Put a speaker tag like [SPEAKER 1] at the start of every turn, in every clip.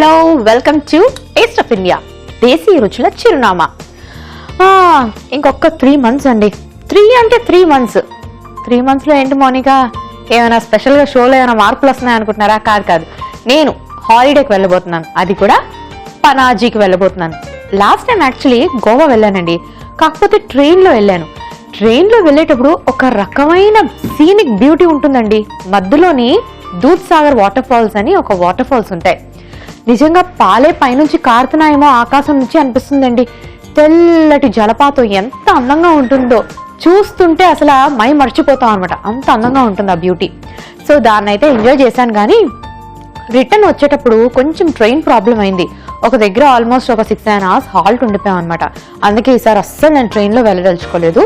[SPEAKER 1] Hello welcome to taste of India, దేశీ రుచుల చిరునామా. ఇంకొక 3 months అండి. 3 months. 3 monthsలో ఏంటి మోనికా, ఏమైనా స్పెషల్గా షోలో ఏమైనా మార్పులు వస్తున్నాయి అనుకుంటున్నారా? కాదు, నేను హాలిడేకి వెళ్ళబోతున్నాను. అది కూడా పనాజీకి వెళ్ళబోతున్నాను. లాస్ట్ టైం యాక్చువల్లీ గోవా వెళ్ళానండి, కాకపోతే ట్రైన్లో వెళ్ళాను. ట్రైన్లో వెళ్ళేటప్పుడు ఒక రకమైన సీనిక్ బ్యూటీ ఉంటుందండి. మధ్యలోని దూద్ సాగర్ వాటర్ ఫాల్స్ అని ఒక వాటర్ ఫాల్స్ ఉంటాయి. నిజంగా పాలే పైనుంచి కారుతున్నాయేమో ఆకాశం నుంచి అనిపిస్తుందండి. తెల్లటి జలపాతం ఎంత అందంగా ఉంటుందో చూస్తుంటే అసలు మై మర్చిపోతాం అనమాట, అంత అందంగా ఉంటుంది ఆ బ్యూటీ. సో దాన్ని అయితే ఎంజాయ్ చేశాను. కానీ రిటర్న్ వచ్చేటప్పుడు కొంచెం ట్రైన్ ప్రాబ్లం అయింది. ఒక దగ్గర ఆల్మోస్ట్ ఒక 6-7 hours హాల్ట్ ఉండిపోయాం అనమాట. అందుకే ఈసారి అస్సలు నేను ట్రైన్లో వెళ్ళదలుచుకోలేదు.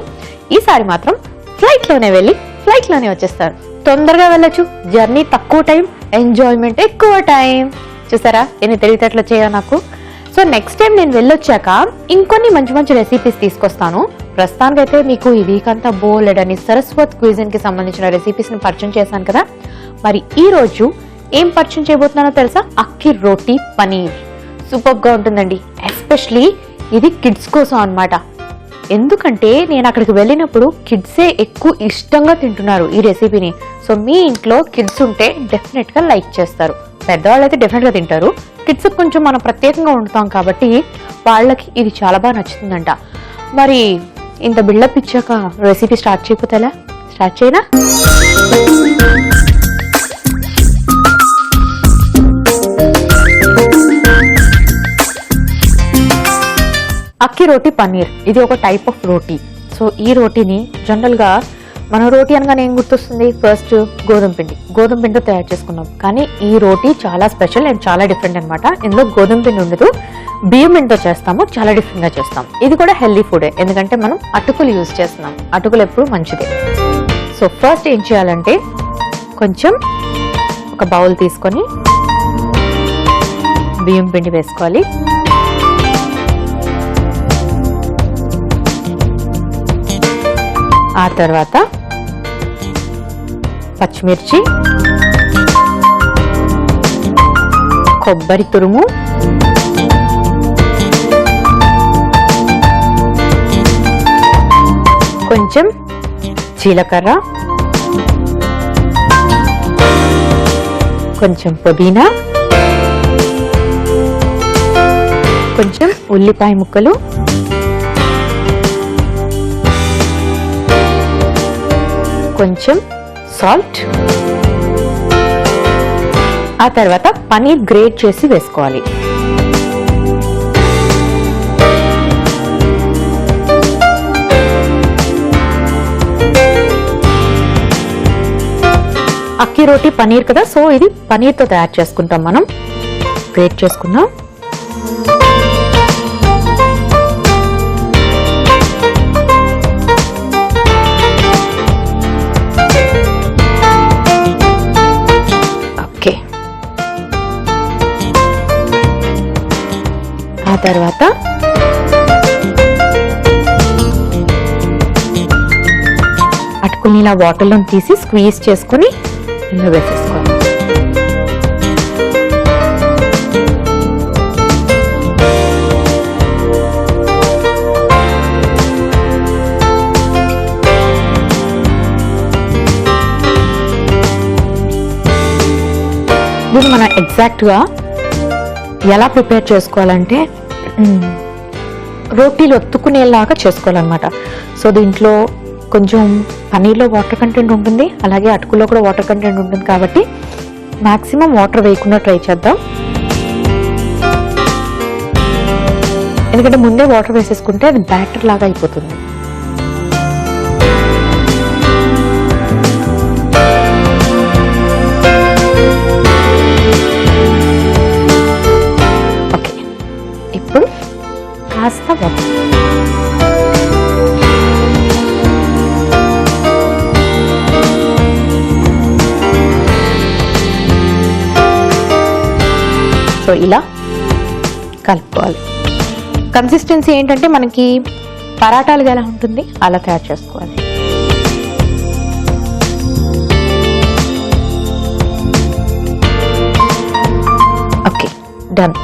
[SPEAKER 1] ఈసారి మాత్రం ఫ్లైట్లోనే వెళ్ళి ఫ్లైట్లోనే వచ్చేస్తాను. తొందరగా వెళ్ళొచ్చు, జర్నీ తక్కువ టైం, ఎంజాయ్మెంట్ ఎక్కువ టైం. చూసారా ఎన్ని తెలివితేటలు వచ్చాయో నాకు. సో నెక్స్ట్ టైం నేను వెళ్ళొచ్చాక ఇంకొన్ని మంచి మంచి రెసిపీస్ తీసుకొస్తాను. ప్రస్తుతానికైతే మీకు ఈ వీక్ అంతా బోలెడని సరస్వత్ క్విజిన్ కి సంబంధించిన రెసిపీస్ ని పరిచయం చేశాను కదా. మరి ఈ రోజు ఏం పరిచయం చేయబోతున్నానో తెలుసా? అక్కి రోటీ పనీర్. సూపర్ గా ఉంటుందండి. ఎస్పెషలీ ఇది కిడ్స్ కోసం అన్నమాట. ఎందుకంటే నేను అక్కడికి వెళ్ళినప్పుడు కిడ్సే ఎక్కువ ఇష్టంగా తింటున్నారు ఈ రెసిపీని. సో మీ ఇంట్లో కిడ్స్ ఉంటే డెఫినెట్ గా లైక్ చేస్తారు. పెద్దవాళ్ళు అయితే డెఫినెట్ గా తింటారు. కిడ్స్ కొంచెం మనం ప్రత్యేకంగా వండుతాం కాబట్టి వాళ్ళకి ఇది చాలా బాగా నచ్చుతుందంట. మరి ఇంత బిల్డప్ ఇచ్చాక రెసిపీ స్టార్ట్ చేయకపోతే ఎలా? స్టార్ట్ చేయనా? అక్కి రోటీ పన్నీర్ ఇది ఒక టైప్ ఆఫ్ రోటీ. సో ఈ రోటీని జనరల్ గా మనం రోటీ అనగానే ఏం గుర్తొస్తుంది? ఫస్ట్ గోధుమ పిండితో తయారు చేసుకున్నాం. కానీ ఈ రోటీ చాలా స్పెషల్ అండ్ చాలా డిఫరెంట్ అనమాట. ఇందులో గోధుమ పిండి ఉండదు, బియ్యం పిండితో చేస్తాము. చాలా డిఫరెంట్ గా చేస్తాం. ఇది కూడా హెల్దీ ఫుడే, ఎందుకంటే మనం అటుకులు యూజ్ చేస్తున్నాం. అటుకులు ఎప్పుడు మంచిదే. సో ఫస్ట్ ఏం చేయాలంటే కొంచెం ఒక బౌల్ తీసుకొని బియ్యం పిండి వేసుకోవాలి. ఆ తర్వాత పచ్చిమిర్చి, కొబ్బరి తురుము, కొంచెం జీలకర్ర, కొంచెం పుదీనా, కొంచెం ఉల్లిపాయ ముక్కలు, కొంచెం సాల్ట్, ఆ తర్వాత పనీర్ గ్రేట్ చేసి వేసుకోవాలి. అక్కి రోటీ పనీర్ కదా, సో ఇది పనీర్తో తయారు చేసుకుంటాం. మనం గ్రేట్ చేసుకున్నాం. ఆ తర్వాత అటుకుని ఇలా వాటర్లో తీసి స్క్వీజ్ చేసుకుని ఇందులో వేసేసుకోవాలి. ఇది మనం ఎగ్జాక్ట్గా ఎలా ప్రిపేర్ చేసుకోవాలంటే రోటీలు ఒత్తుకునేలాగా చేసుకోవాలన్నమాట. సో దీంట్లో కొంచెం పనీర్లో వాటర్ కంటెంట్ ఉంటుంది, అలాగే అటుకులో కూడా వాటర్ కంటెంట్ ఉంటుంది. కాబట్టి మాక్సిమం వాటర్ వేయకుండా ట్రై చేద్దాం. ఎందుకంటే ముందే వాటర్ వేసేసుకుంటే అది బ్యాటర్ లాగా అయిపోతుంది. ఇప్పుడు కాస్త వాటర్, సో ఇలా కలుపుకోవాలి. కన్సిస్టెన్సీ ఏంటంటే మనకి పరాటాలుగా ఎలా ఉంటుంది అలా తయారు చేసుకోవాలి. డన్,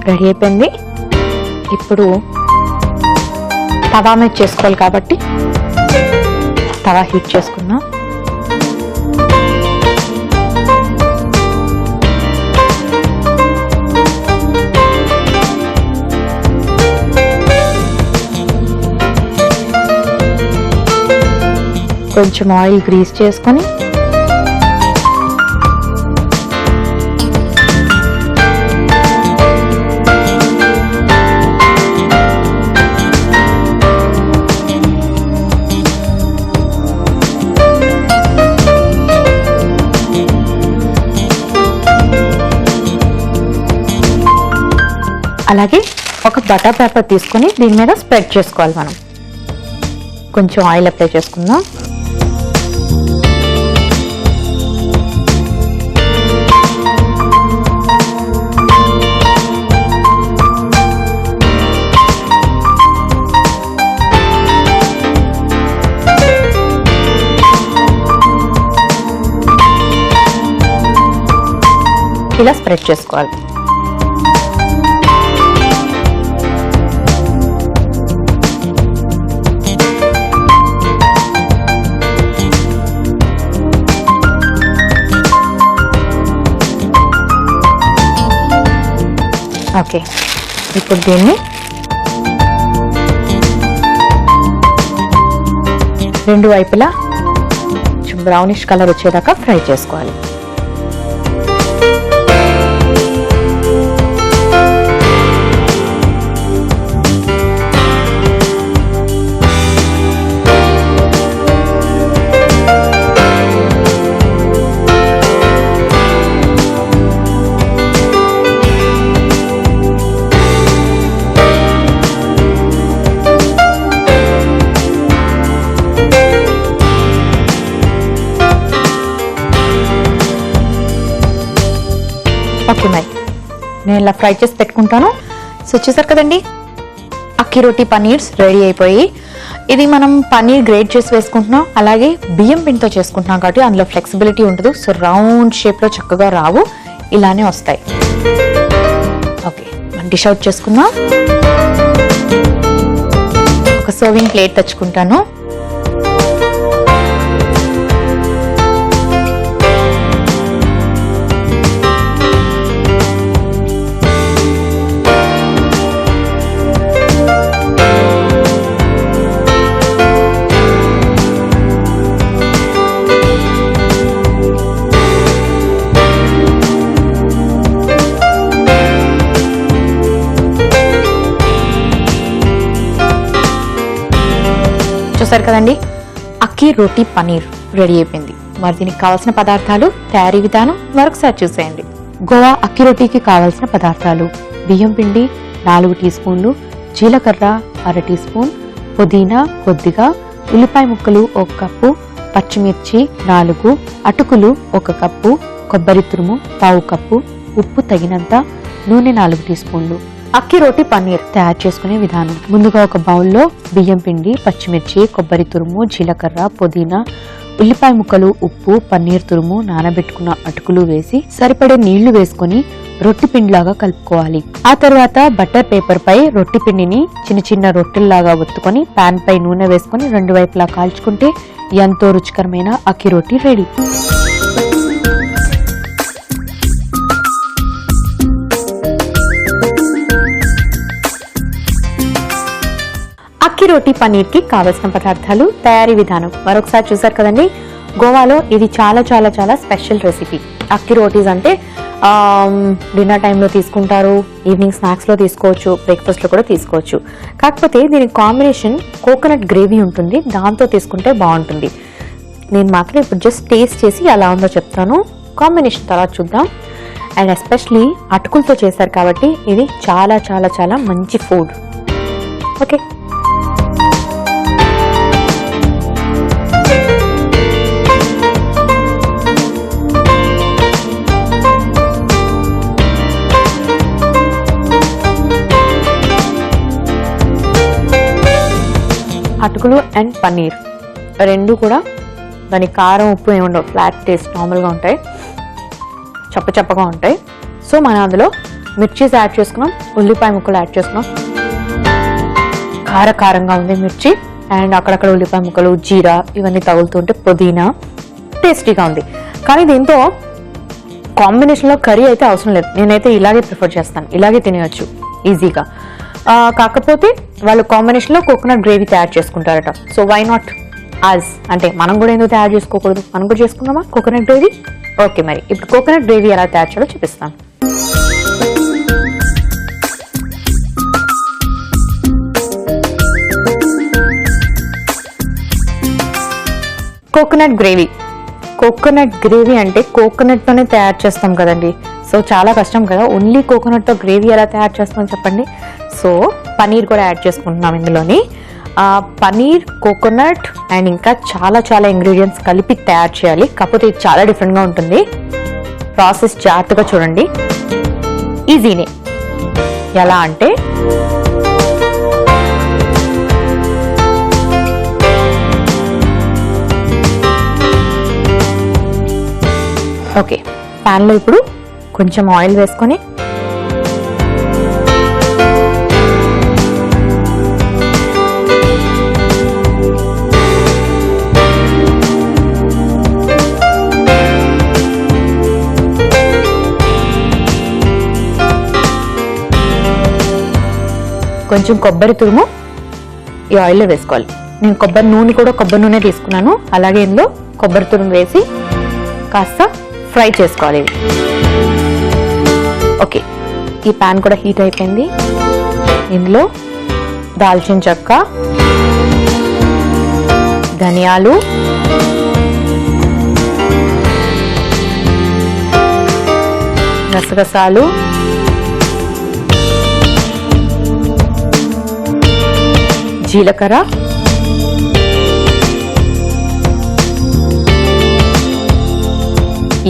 [SPEAKER 1] రెడీ అయిపోయింది. ఇప్పుడు తవా మీద చేసుకోవాలి కాబట్టి తవా హీట్ చేసుకుందాం. కొంచెం ఆయిల్ గ్రీస్ చేసుకొని అలాగే ఒక బటర్ పేపర్ తీసుకొని దీని మీద స్ప్రెడ్ చేసుకోవాలి. మనం కొంచెం ఆయిల్ అప్లై చేసుకుందాం. ఇలా స్ప్రెడ్ చేసుకోవాలి. ఓకే, ఇప్పుడు దీన్ని రెండు వైపులా బ్రౌనిష్ కలర్ వచ్చేదాకా ఫ్రై చేసుకోవాలి. ఓకే, మరి నేను ఇలా ఫ్రై చేసి పెట్టుకుంటాను. సో చూసారు కదండి, అక్కి రోటీ పన్నీర్స్ రెడీ అయిపోయి. ఇది మనం పన్నీర్ గ్రేట్ చేసి వేసుకుంటున్నాం, అలాగే బియ్యం పిండితో చేసుకుంటున్నాం కాబట్టి అందులో ఫ్లెక్సిబిలిటీ ఉంటుంది. సో రౌండ్ షేప్లో చక్కగా రావు, ఇలానే వస్తాయి. ఓకే, మనం డిష్ అవుట్ చేసుకుందాం. ఒక సర్వింగ్ ప్లేట్ తెచ్చుకుంటాను. చూసారు కదండి, అక్కి రోటీ పన్నీర్ రెడీ అయిపోయింది. మరి దీనికి కావాల్సిన పదార్థాలు, తయారీ విధానం మరొకసారి చూసేయండి. గోవా అక్కి రోటీకి కావాల్సిన పదార్థాలు: బియ్యం పిండి 4 టీ స్పూన్లు, జీలకర్ర 1/2 టీ స్పూన్, పుదీనా కొద్దిగా, ఉల్లిపాయ ముక్కలు 1 కప్పు, పచ్చిమిర్చి 4, అటుకులు 1 కప్పు, కొబ్బరి తురుము 1/4 కప్పు, ఉప్పు తగినంత, నూనె 4 టీ స్పూన్లు. అక్కి రోటీ పన్నీర్ తయారు చేసుకునే విధానం: ముందుగా ఒక బౌల్లో బియ్యం పిండి, పచ్చిమిర్చి, కొబ్బరి తురుము, జీలకర్ర, పుదీనా, ఉల్లిపాయ ముక్కలు, ఉప్పు, పన్నీర్ తురుము, నానబెట్టుకున్న అటుకులు వేసి సరిపడే నీళ్లు వేసుకుని రొట్టి పిండిలాగా కలుపుకోవాలి. ఆ తర్వాత బటర్ పేపర్ పై రొట్టి పిండిని చిన్న చిన్న రొట్టెల్లాగా ఒత్తుకొని పాన్ పై నూనె వేసుకుని 2 వైపులా కాల్చుకుంటే ఎంతో రుచికరమైన అక్కి రోటీ రెడీ. అక్కి రోటీ పన్నీర్ కి కావలసిన పదార్థాలు, తయారీ విధానం మరొకసారి చూసారు కదండి. గోవాలో ఇది చాలా చాలా చాలా స్పెషల్ రెసిపీ. అక్కి రోటీస్ అంటే డిన్నర్ టైంలో తీసుకుంటారు, ఈవినింగ్ స్నాక్స్లో తీసుకోవచ్చు, బ్రేక్ఫాస్ట్లో కూడా తీసుకోవచ్చు. కాకపోతే దీనికి కాంబినేషన్ కోకోనట్ గ్రేవీ ఉంటుంది, దాంతో తీసుకుంటే బాగుంటుంది. నేను మాత్రం ఇప్పుడు జస్ట్ టేస్ట్ చేసి ఎలా ఉందో చెప్తాను, కాంబినేషన్ తర్వాత చూద్దాం. అండ్ ఎస్పెషలీ అటుకులతో చేశారు కాబట్టి ఇది చాలా చాలా చాలా మంచి ఫుడ్. ఓకే, అటుకులు అండ్ పన్నీర్ రెండు కూడా దాని కారం ఉప్పు ఏముండవు, ఫ్లాట్ టేస్ట్ నార్మల్గా ఉంటాయి, చప్పగా ఉంటాయి. సో మనం అందులో మిర్చీస్ యాడ్ చేసుకున్నాం, ఉల్లిపాయ ముక్కలు యాడ్ చేసుకున్నాం. కారంగా ఉంది మిర్చి అండ్ అక్కడక్కడ ఉల్లిపాయ ముక్కలు, జీరా ఇవన్నీ తగులుతుంటే పుదీనా టేస్టీగా ఉంది. కానీ దీంతో కాంబినేషన్లో కర్రీ అయితే అవసరం లేదు. నేనైతే ఇలాగే ప్రిఫర్ చేస్తాను, ఇలాగే తినేయచ్చు ఈజీగా. కాకపోతే వాళ్ళు కాంబినేషన్లో కోకోనట్ గ్రేవీ తయారు చేసుకుంటారట. సో వై నాట్ అస్, అంటే మనం కూడా ఎందుకు తయారు చేసుకోకూడదు, మనం కూడా చేసుకుందామా కోకోనట్ గ్రేవీ. ఓకే, మరి ఇప్పుడు కోకోనట్ గ్రేవీ ఎలా తయారు చేయాలో చూపిస్తాను. కోకోనట్ గ్రేవీ అంటే కోకోనట్తోనే తయారు చేస్తాం కదండి. సో చాలా కష్టం కదా, ఓన్లీ కోకోనట్తో గ్రేవీ ఎలా తయారు చేస్తాం చెప్పండి. సో పనీర్ కూడా యాడ్ చేసుకుంటున్నాం ఇందులోని. పనీర్, కోకోనట్ అండ్ ఇంకా చాలా ఇంగ్రీడియంట్స్ కలిపి తయారు చేయాలి. కాకపోతే ఇది చాలా డిఫరెంట్గా ఉంటుంది. ప్రాసెస్ జాగ్రత్తగా చూడండి, ఈజీనే. ఎలా అంటే ఓకే, ప్యాన్లో ఇప్పుడు కొంచెం ఆయిల్ వేసుకొని కొంచెం కొబ్బరి తురుము ఈ ఆయిల్లో వేసుకోవాలి. నేను కొబ్బరి నూనె తీసుకున్నాను. అలాగే ఇందులో కొబ్బరి తురుము వేసి కాస్త ఫ్రై చేసుకోవాలి. ఓకే, ఈ ప్యాన్ కూడా హీట్ అయిపోయింది. ఇందులో దాల్చిన చెక్క, ధనియాలు, గసగసాలు, జీలకర్ర,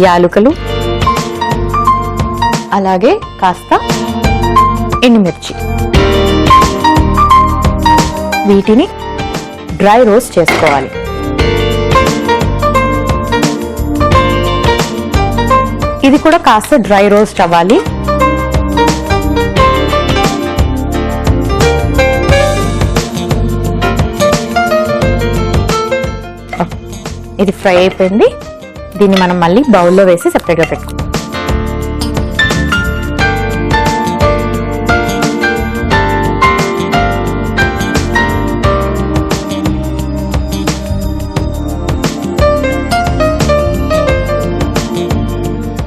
[SPEAKER 1] యాలకులు, అలాగే కాస్త ఎండుమిర్చి, వీటిని డ్రై రోస్ట్ చేసుకోవాలి. ఇది కూడా కాస్త డ్రై రోస్ట్ అవ్వాలి. ఇది ఫ్రై అయిపోయింది. దీన్ని మనం మళ్ళీ బౌల్లో వేసి సెపరేట్గా పెట్టుకుందాం.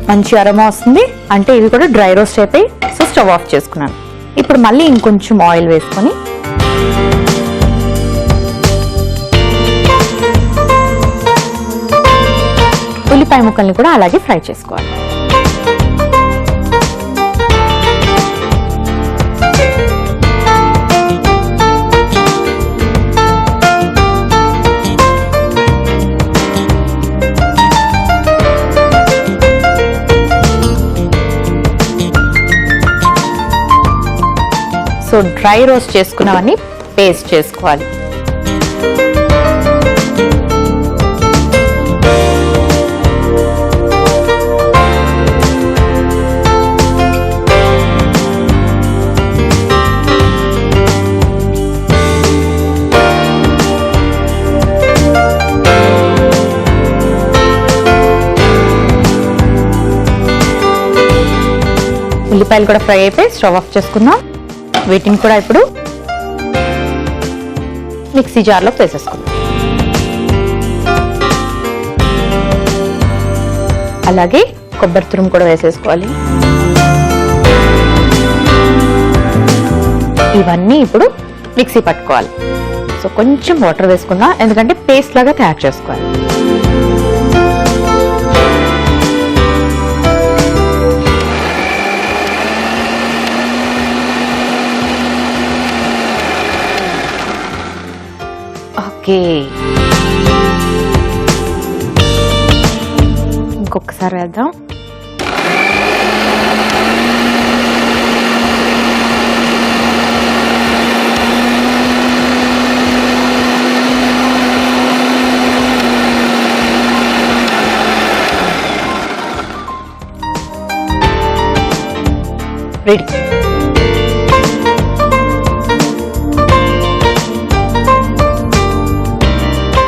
[SPEAKER 1] మంచి అరోమా వస్తుంది, అంటే ఇవి కూడా డ్రై రోస్ట్ అయిపోయి. సో స్టవ్ ఆఫ్ చేసుకున్నాను. ఇప్పుడు మళ్ళీ ఇంకొంచెం ఆయిల్ వేసుకొని ఉల్లిపాయ ముక్కల్ని కూడా అలాగే ఫ్రై చేసుకోవాలి. సో డ్రై రోస్ట్ చేసుకున్నవన్నీ పేస్ట్ చేసుకోవాలి. ఉల్లిపాయలు కూడా ఫ్రై అయిపోయి స్టవ్ ఆఫ్ చేసుకుందాం. వీటిని కూడా ఇప్పుడు మిక్సీ జార్లో వేసేసుకుందాం. అలాగే కొబ్బరి తురుము కూడా వేసేసుకోవాలి. ఇవన్నీ ఇప్పుడు మిక్సీ పట్టుకోవాలి. సో కొంచెం వాటర్ వేసుకుందాం, ఎందుకంటే పేస్ట్ లాగా తయారు చేసుకోవాలి. ఓకే, ఇంకొకసారి వేద్దాం. రెడీ.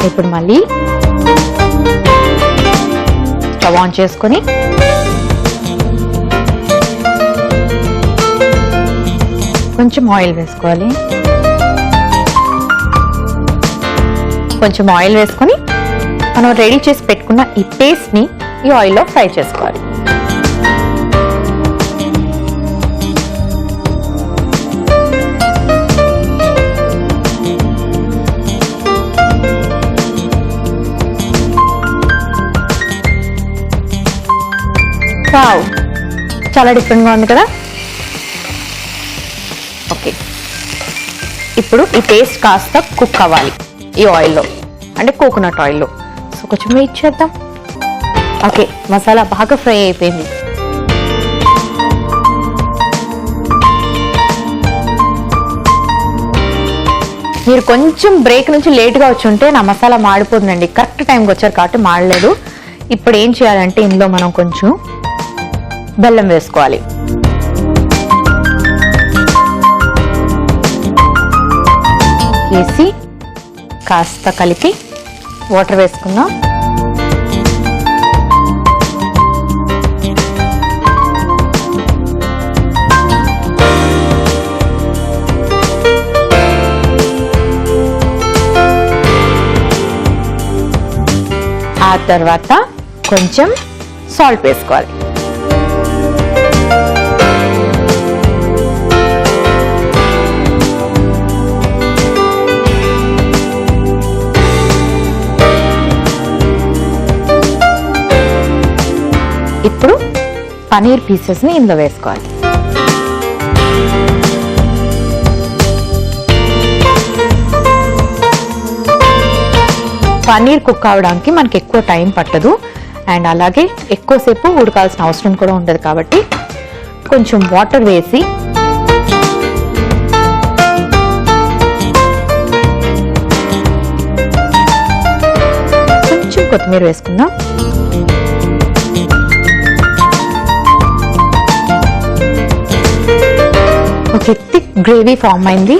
[SPEAKER 1] ఇప్పుడు మళ్ళీ స్టవ్ ఆన్ చేసుకొని కొంచెం ఆయిల్ వేసుకోవాలి. కొంచెం ఆయిల్ వేసుకొని మనం రెడీ చేసి పెట్టుకున్న ఈ పేస్ట్ ని ఈ ఆయిల్లో ఫ్రై చేసుకోవాలి. వావ్, చాలా డిఫరెంట్గా ఉంది కదా. ఓకే, ఇప్పుడు ఈ పేస్ట్ కాస్త కుక్ అవ్వాలి ఈ ఆయిల్లో, అంటే కోకోనట్ ఆయిల్లో. సో కొంచెం వెయిట్ చేద్దాం. ఓకే, మసాలా బాగా ఫ్రై అయిపోయింది. మీరు కొంచెం బ్రేక్ నుంచి లేట్గా వచ్చి ఉంటే నా మసాలా మాడిపోతుందండి. కరెక్ట్ టైంకి వచ్చారు కాబట్టి మాడలేదు. ఇప్పుడు ఏం చేయాలంటే ఇందులో మనం కొంచెం బెల్లం వేసుకోవాలి. వేసి కాస్త కలిపి వాటర్ వేసుకుందాం. ఆ తర్వాత కొంచెం సాల్ట్ వేసుకోవాలి. ఇప్పుడు పనీర్ పీసెస్ ని ఇందులో వేసుకోవాలి. పనీర్ కుక్ అవడానికి మనకి ఎక్కువ టైం పట్టదు, అండ్ అలాగే ఎక్కువసేపు ఉడకాల్సిన అవసరం కూడా ఉండదు. కాబట్టి కొంచెం వాటర్ వేసి కొంచెం కొత్తిమీర వేసుకుందాం. ఒక థిక్ గ్రేవీ ఫామ్ అయింది.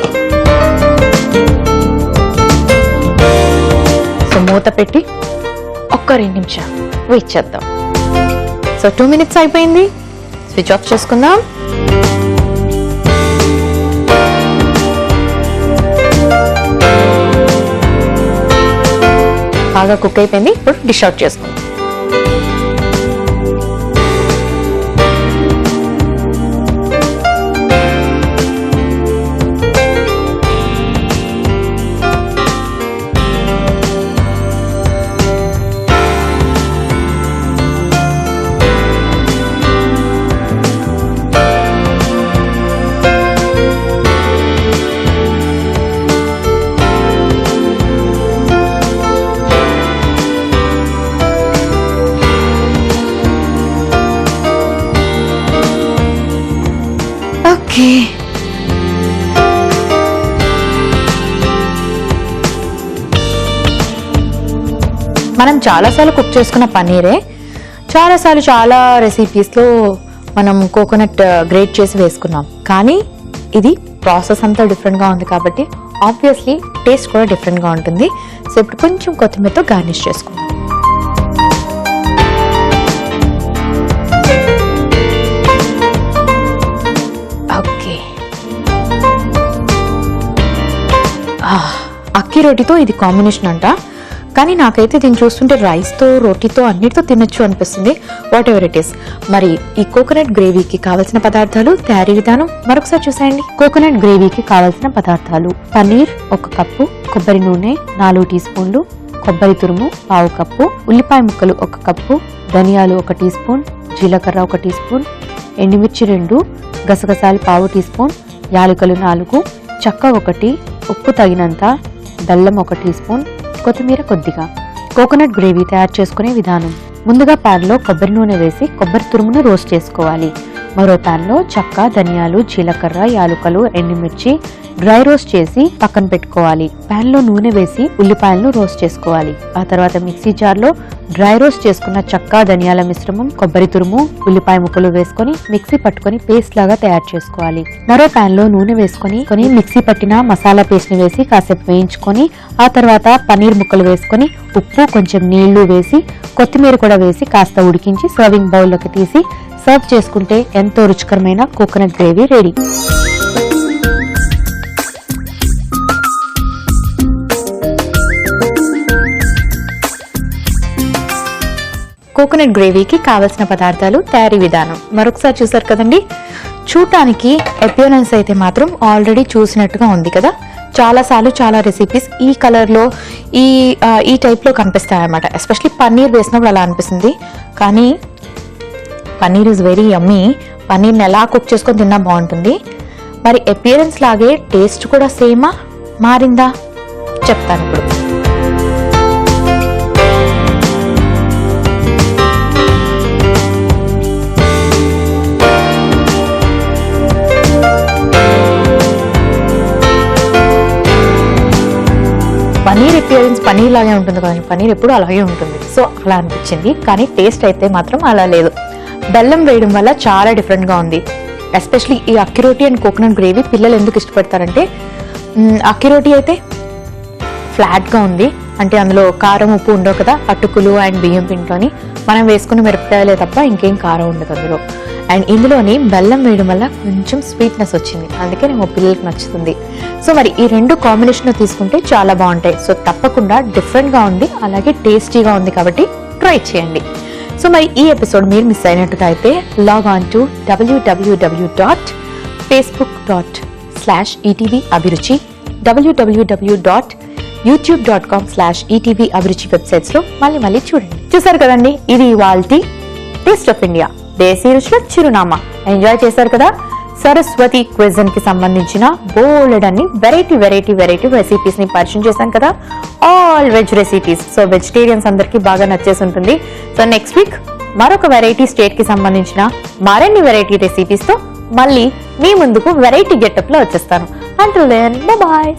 [SPEAKER 1] సో మూత పెట్టి ఒక్క 2 నిమిషాలు వెయిట్ చేద్దాం. సో 2 minutes అయిపోయింది. స్విచ్ ఆఫ్ చేసుకుందాం. బాగా కుక్ అయిపోయింది. ఇప్పుడు డిష్ అవుట్ చేసుకుందాం. ఓకే, మనం చాలాసార్లు కుక్ చేసుకున్న పన్నీరే చాలాసార్లు చాలా రెసిపీస్లో మనం కోకోనట్ గ్రేట్ చేసి వేసుకున్నాం. కానీ ఇది ప్రాసెస్ అంతా డిఫరెంట్గా ఉంది కాబట్టి ఆబ్వియస్లీ టేస్ట్ కూడా డిఫరెంట్గా ఉంటుంది. సో ఇప్పుడు కొంచెం కొత్తిమీరతో గార్నిష్ చేసుకుందాం. ఓకే, అక్కి రోటీతో ఇది కాంబినేషన్ అంట. కానీ నాకైతే దీన్ని చూస్తుంటే రైస్తో, రోటీతో అన్నిటితో తినొచ్చు అనిపిస్తుంది. What ever it is. మరి ఈ కోకోనట్ గ్రేవీకి కావాల్సిన పదార్థాలు, తయారీ విధానం మరొకసారి చూసేయండి. కోకోనట్ గ్రేవీకి కావాల్సిన పదార్థాలు: పన్నీర్ 1 కప్పు, కొబ్బరి నూనె 4 టీ స్పూన్లు, కొబ్బరి తురుము 1/2 కప్పు, ఉల్లిపాయ ముక్కలు 1 కప్పు, ధనియాలు 1 టీ స్పూన్, జీలకర్ర 1 టీ స్పూన్, ఎండుమిర్చి 2, గసగసాలు 1/2 టీ స్పూన్, యాలకులు 4, చెక్క 1, ఉప్పు తగినంత, బెల్లం 1 టీ స్పూన్, కొత్తిమీర కొద్దిగా. కోకోనట్ గ్రేవీ తయారు చేసుకునే విధానం: ముందుగా ప్యాన్లో కొబ్బరి నూనె వేసి కొబ్బరి తురుమును రోస్ట్ చేసుకోవాలి. మరో పాన్ లో చెక్క, ధనియాలు, జీలకర్ర, యాలుకలు, ఎండుమిర్చి డ్రై రోస్ట్ చేసి పక్కన పెట్టుకోవాలి. పాన్ లో నూనె వేసి ఉల్లిపాయలను రోస్ట్ చేసుకోవాలి. ఆ తర్వాత మిక్సీ జార్ లో డ్రై రోస్ట్ చేసుకున్న చెక్క, ధనియాల మిశ్రమం, కొబ్బరి తురుము, ఉల్లిపాయ ముక్కలు వేసుకొని మిక్సీ పట్టుకొని పేస్ట్ లాగా తయారు చేసుకోవాలి. మరో పాన్ లో నూనె వేసుకొని మిక్సీ పట్టిన మసాలా పేస్ట్ ని వేసి కాసేపు వేయించుకొని ఆ తర్వాత పన్నీర్ ముక్కలు వేసుకొని ఉప్పు, కొంచెం నీళ్లు వేసి కొత్తిమీర కూడా వేసి కాస్త ఉడికించి సర్వింగ్ బౌల్లోకి తీసి సర్వ్ చేసుకుంటే ఎంతో రుచికరమైన కోకోనట్ గ్రేవీ రెడీ. కోకోనట్ గ్రేవీకి కావలసిన పదార్థాలు, తయారీ విధానం మరొకసారి చూసారు కదండి. చూడటానికి అపియరెన్స్ అయితే మాత్రం ఆల్రెడీ చూసినట్టుగా ఉంది కదా. చాలాసార్లు చాలా రెసిపీస్ ఈ కలర్లో ఈ టైప్లో కనిపిస్తాయి అన్నమాట. ఎస్పెషలీ పన్నీర్ వేసినప్పుడు అలా అనిపిస్తుంది. కానీ పన్నీర్ ఈజ్ వెరీ యమ్మీ. పన్నీర్ని ఎలా కుక్ చేసుకొని తిన్నా బాగుంటుంది. మరి అపియరెన్స్ లాగే టేస్ట్ కూడా సేమా మారిందా చెప్తాను ఇప్పుడు. పన్నీర్ అపియరెన్స్ పన్నీర్ లాగే ఉంటుంది కదండి. పన్నీర్ ఎప్పుడు అలాగే ఉంటుంది. సో అలా అనిపించింది. కానీ టేస్ట్ అయితే మాత్రం అలా లేదు. బెల్లం వేయడం వల్ల చాలా డిఫరెంట్గా ఉంది. ఎస్పెషలీ ఈ అక్కి రోటీ అండ్ కోకోనట్ గ్రేవీ పిల్లలు ఎందుకు ఇష్టపడతారంటే, అక్కి రోటీ అయితే ఫ్లాట్గా ఉంది. అంటే అందులో కారం, ఉప్పు ఉండవు కదా. అటుకులు అండ్ బియ్యం పిండితోని మనం వేసుకున్న మిరపకాయలే తప్ప ఇంకేం కారం ఉండదు అందులో. అండ్ ఇందులోని బెల్లం వేయడం వల్ల కొంచెం స్వీట్నెస్ వచ్చింది. అందుకే మా పిల్లలకి నచ్చుతుంది. సో మరి ఈ రెండు కాంబినేషన్లో తీసుకుంటే చాలా బాగుంటాయి. సో తప్పకుండా డిఫరెంట్గా ఉంది, అలాగే టేస్టీగా ఉంది కాబట్టి ట్రై చేయండి. సో మరి ఈ ఎపిసోడ్ మీరు మిస్ అయినట్టుగా అయితే లాగ్ ఆన్ టు www.facebook.com/ETV అభిరుచి, www.youtube.com/ETV అభిరుచి వెబ్సైట్స్ లో మళ్ళీ చూడండి. చూసారు కదండి, ఇది ఇవాల్టి టేస్ట్ ఆఫ్ ఇండియా దేశీ రుచుల చిరునామా. ఎంజాయ్ చేశారు కదా. సరస్వతి క్విజన్ కి సంబంధించిన బోలెడన్ని వెరైటీ రెసిపీస్ ని పరిచయం చేశాను కదా. All veg recipes. So vegetarians అందరికీ బాగా నచ్చేసి ఉంటుంది. సో నెక్స్ట్ వీక్ మరొక వెరైటీ స్టేట్ కి సంబంధించిన మరిన్ని వెరైటీ రెసిపీస్ తో మళ్ళీ మీ ముందుకు వెరైటీ గెటప్ లో వచ్చేస్తాను. Until then by.